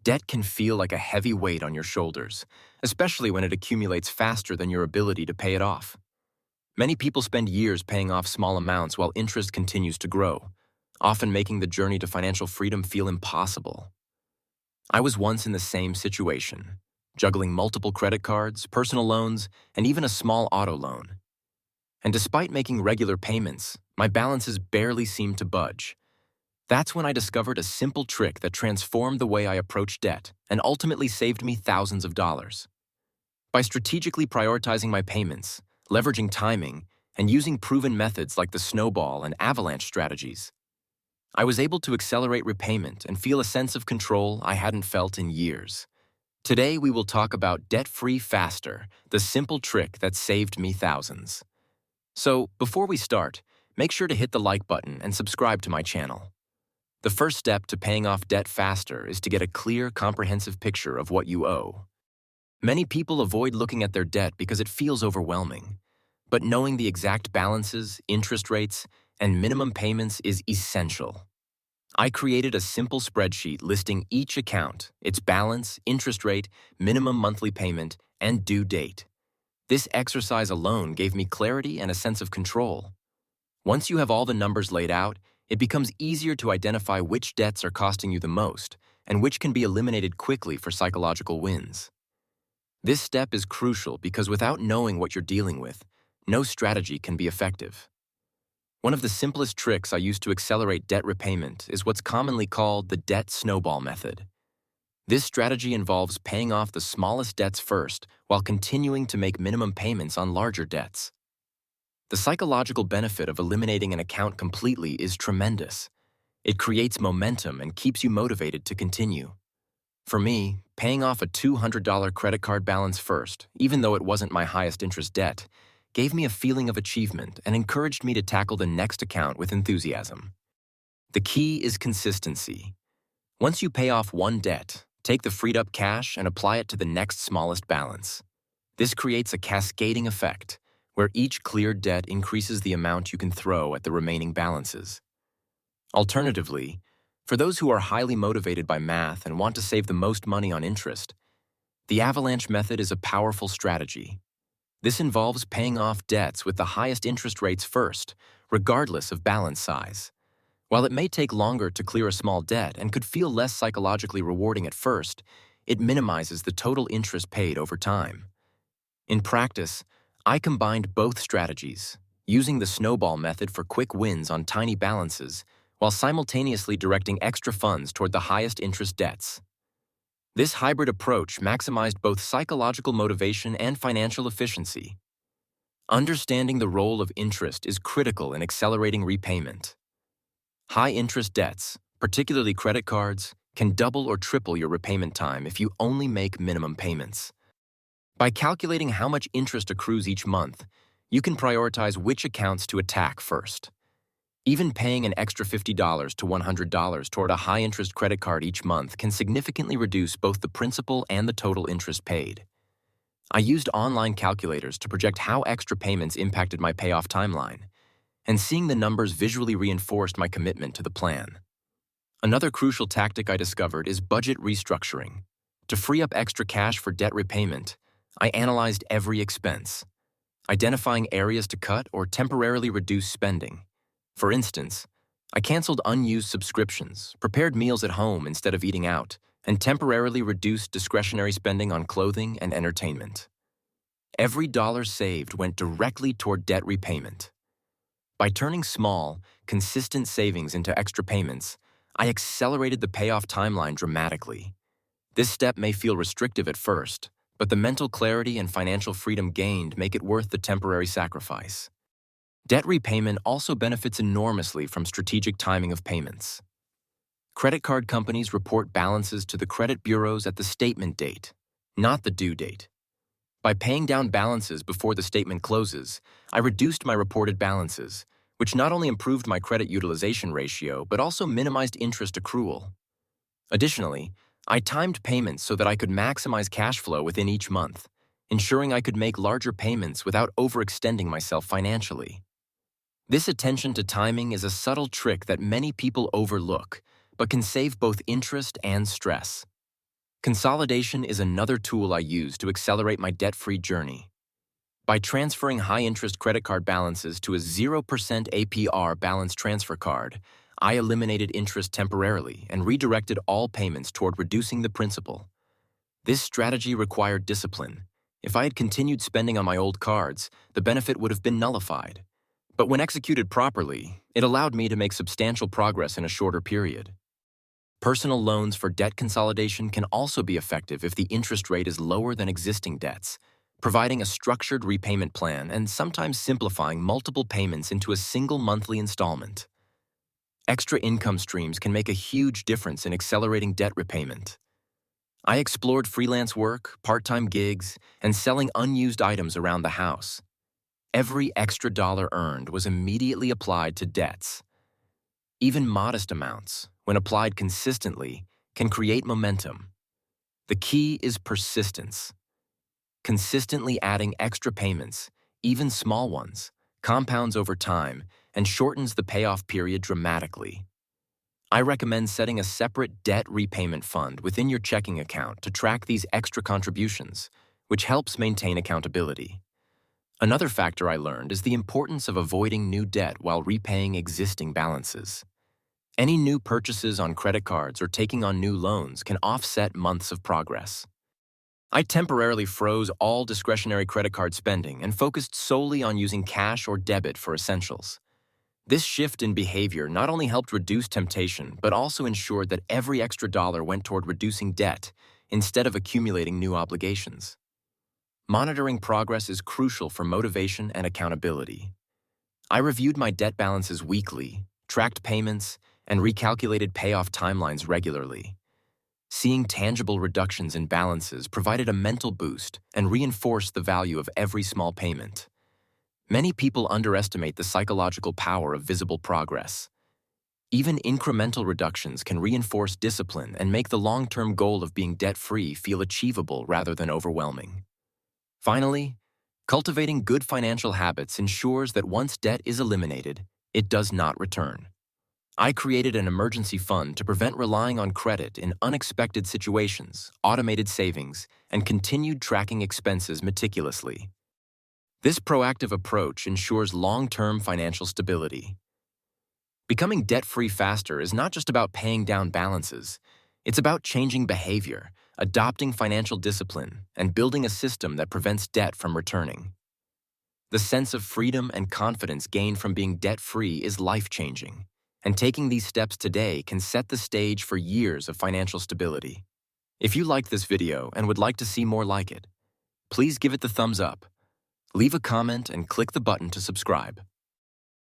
Debt can feel like a heavy weight on your shoulders, especially when it accumulates faster than your ability to pay it off. Many people spend years paying off small amounts while interest continues to grow, often making the journey to financial freedom feel impossible. I was once in the same situation, juggling multiple credit cards, personal loans, and even a small auto loan. And despite making regular payments, my balances barely seemed to budge. That's when I discovered a simple trick that transformed the way I approached debt and ultimately saved me thousands of dollars. By strategically prioritizing my payments, leveraging timing, and using proven methods like the snowball and avalanche strategies, I was able to accelerate repayment and feel a sense of control I hadn't felt in years. Today, we will talk about debt-free faster, the simple trick that saved me thousands. So, before we start, make sure to hit the like button and subscribe to my channel. The first step to paying off debt faster is to get a clear, comprehensive picture of what you owe. Many people avoid looking at their debt because it feels overwhelming. But knowing the exact balances, interest rates, and minimum payments is essential. I created a simple spreadsheet listing each account, its balance, interest rate, minimum monthly payment, and due date. This exercise alone gave me clarity and a sense of control. Once you have all the numbers laid out, it becomes easier to identify which debts are costing you the most and which can be eliminated quickly for psychological wins. This step is crucial because without knowing what you're dealing with, no strategy can be effective. One of the simplest tricks I use to accelerate debt repayment is what's commonly called the debt snowball method. This strategy involves paying off the smallest debts first while continuing to make minimum payments on larger debts. The psychological benefit of eliminating an account completely is tremendous. It creates momentum and keeps you motivated to continue. For me, paying off a $200 credit card balance first, even though it wasn't my highest interest debt, gave me a feeling of achievement and encouraged me to tackle the next account with enthusiasm. The key is consistency. Once you pay off one debt, take the freed up cash and apply it to the next smallest balance. This creates a cascading effect, where each cleared debt increases the amount you can throw at the remaining balances. Alternatively, for those who are highly motivated by math and want to save the most money on interest, the avalanche method is a powerful strategy. This involves paying off debts with the highest interest rates first, regardless of balance size. While it may take longer to clear a small debt and could feel less psychologically rewarding at first, it minimizes the total interest paid over time. In practice, I combined both strategies, using the snowball method for quick wins on tiny balances, while simultaneously directing extra funds toward the highest interest debts. This hybrid approach maximized both psychological motivation and financial efficiency. Understanding the role of interest is critical in accelerating repayment. High-interest debts, particularly credit cards, can double or triple your repayment time if you only make minimum payments. By calculating how much interest accrues each month, you can prioritize which accounts to attack first. Even paying an extra $50 to $100 toward a high-interest credit card each month can significantly reduce both the principal and the total interest paid. I used online calculators to project how extra payments impacted my payoff timeline, and seeing the numbers visually reinforced my commitment to the plan. Another crucial tactic I discovered is budget restructuring. To free up extra cash for debt repayment, I analyzed every expense, identifying areas to cut or temporarily reduce spending. For instance, I canceled unused subscriptions, prepared meals at home instead of eating out, and temporarily reduced discretionary spending on clothing and entertainment. Every dollar saved went directly toward debt repayment. By turning small, consistent savings into extra payments, I accelerated the payoff timeline dramatically. This step may feel restrictive at first, but the mental clarity and financial freedom gained make it worth the temporary sacrifice. Debt repayment also benefits enormously from strategic timing of payments. Credit card companies report balances to the credit bureaus at the statement date, not the due date. By paying down balances before the statement closes, I reduced my reported balances, which not only improved my credit utilization ratio but also minimized interest accrual. Additionally, I timed payments so that I could maximize cash flow within each month, ensuring I could make larger payments without overextending myself financially. This attention to timing is a subtle trick that many people overlook, but can save both interest and stress. Consolidation is another tool I use to accelerate my debt-free journey. By transferring high-interest credit card balances to a 0% APR balance transfer card, I eliminated interest temporarily and redirected all payments toward reducing the principal. This strategy required discipline. If I had continued spending on my old cards, the benefit would have been nullified. But when executed properly, it allowed me to make substantial progress in a shorter period. Personal loans for debt consolidation can also be effective if the interest rate is lower than existing debts, providing a structured repayment plan and sometimes simplifying multiple payments into a single monthly installment. Extra income streams can make a huge difference in accelerating debt repayment. I explored freelance work, part-time gigs, and selling unused items around the house. Every extra dollar earned was immediately applied to debts. Even modest amounts, when applied consistently, can create momentum. The key is persistence. Consistently adding extra payments, even small ones, compounds over time and shortens the payoff period dramatically. I recommend setting a separate debt repayment fund within your checking account to track these extra contributions, which helps maintain accountability. Another factor I learned is the importance of avoiding new debt while repaying existing balances. Any new purchases on credit cards or taking on new loans can offset months of progress. I temporarily froze all discretionary credit card spending and focused solely on using cash or debit for essentials. This shift in behavior not only helped reduce temptation, but also ensured that every extra dollar went toward reducing debt instead of accumulating new obligations. Monitoring progress is crucial for motivation and accountability. I reviewed my debt balances weekly, tracked payments, and recalculated payoff timelines regularly. Seeing tangible reductions in balances provided a mental boost and reinforced the value of every small payment. Many people underestimate the psychological power of visible progress. Even incremental reductions can reinforce discipline and make the long-term goal of being debt-free feel achievable rather than overwhelming. Finally, cultivating good financial habits ensures that once debt is eliminated, it does not return. I created an emergency fund to prevent relying on credit in unexpected situations, automated savings, and continued tracking expenses meticulously. This proactive approach ensures long-term financial stability. Becoming debt-free faster is not just about paying down balances. It's about changing behavior, adopting financial discipline, and building a system that prevents debt from returning. The sense of freedom and confidence gained from being debt-free is life-changing, and taking these steps today can set the stage for years of financial stability. If you liked this video and would like to see more like it, please give it the thumbs up. Leave a comment and click the button to subscribe.